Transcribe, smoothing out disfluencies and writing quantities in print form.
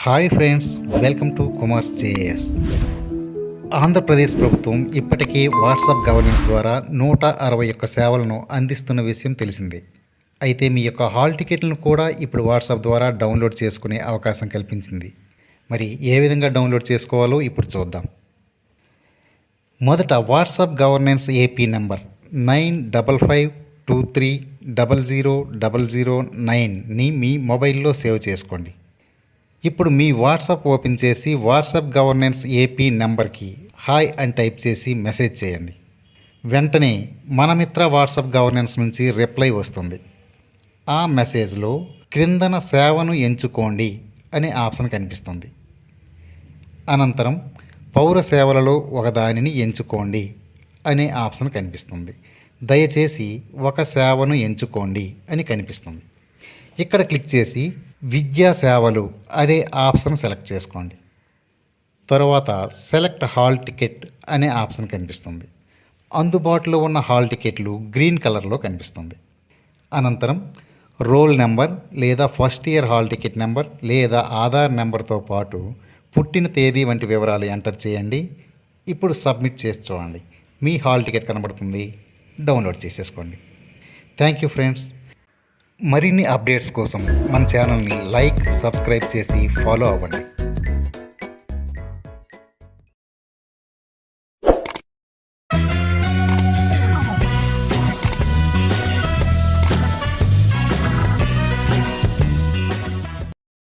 Hi friends, welcome to Kumars JS. Andhra Pradesh ప్రభుత్వం ఇప్పటికే WhatsApp governance ద్వారా 161 సేవలను అందిస్తున్న విషయం తెలిసిందే. అయితే మీ యొక్క హాల్ టికెట్లను కూడా ఇప్పుడు వాట్సాప్ ద్వారా డౌన్లోడ్ చేసుకునే అవకాశం కల్పించింది. మరి ఏ విధంగా డౌన్లోడ్ చేసుకోవాలో ఇప్పుడు చూద్దాం. మొదట వాట్సాప్ గవర్నెన్స్ ఏపీ నెంబర్ 9552300009ని మీ మొబైల్లో సేవ్ చేసుకోండి. ఇప్పుడు మీ వాట్సాప్ ఓపెన్ చేసి వాట్సాప్ గవర్నెన్స్ ఏపీ నెంబర్కి హాయ్ అని టైప్ చేసి మెసేజ్ చేయండి. వెంటనే మన మిత్ర వాట్సాప్ గవర్నెన్స్ నుంచి రిప్లై వస్తుంది. ఆ మెసేజ్లో క్రిందన సేవను ఎంచుకోండి అనే ఆప్షన్ కనిపిస్తుంది. అనంతరం పౌర సేవలలో ఒకదానిని ఎంచుకోండి అనే ఆప్షన్ కనిపిస్తుంది. దయచేసి ఒక సేవను ఎంచుకోండి అని కనిపిస్తుంది. ఇక్కడ క్లిక్ చేసి విద్యా సేవలు అనే ఆప్షన్ సెలెక్ట్ చేసుకోండి. తరువాత సెలెక్ట్ హాల్ టికెట్ అనే ఆప్షన్ కనిపిస్తుంది. అందుబాటులో ఉన్న హాల్ టికెట్లు గ్రీన్ కలర్లో కనిపిస్తుంది. అనంతరం రోల్ నెంబర్ లేదా first year hall ticket number లేదా ఆధార్ నెంబర్తో పాటు పుట్టిన తేదీ వంటి వివరాలు ఎంటర్ చేయండి. ఇప్పుడు సబ్మిట్ చేసి చూడండి. మీ హాల్ టికెట్ కనబడుతుంది. డౌన్లోడ్ చేసేసుకోండి. Thank you friends. మరిన్ని అప్డేట్స్ కోసం మన ఛానల్ని లైక్, సబ్స్క్రైబ్ చేసి ఫాలో అవ్వండి.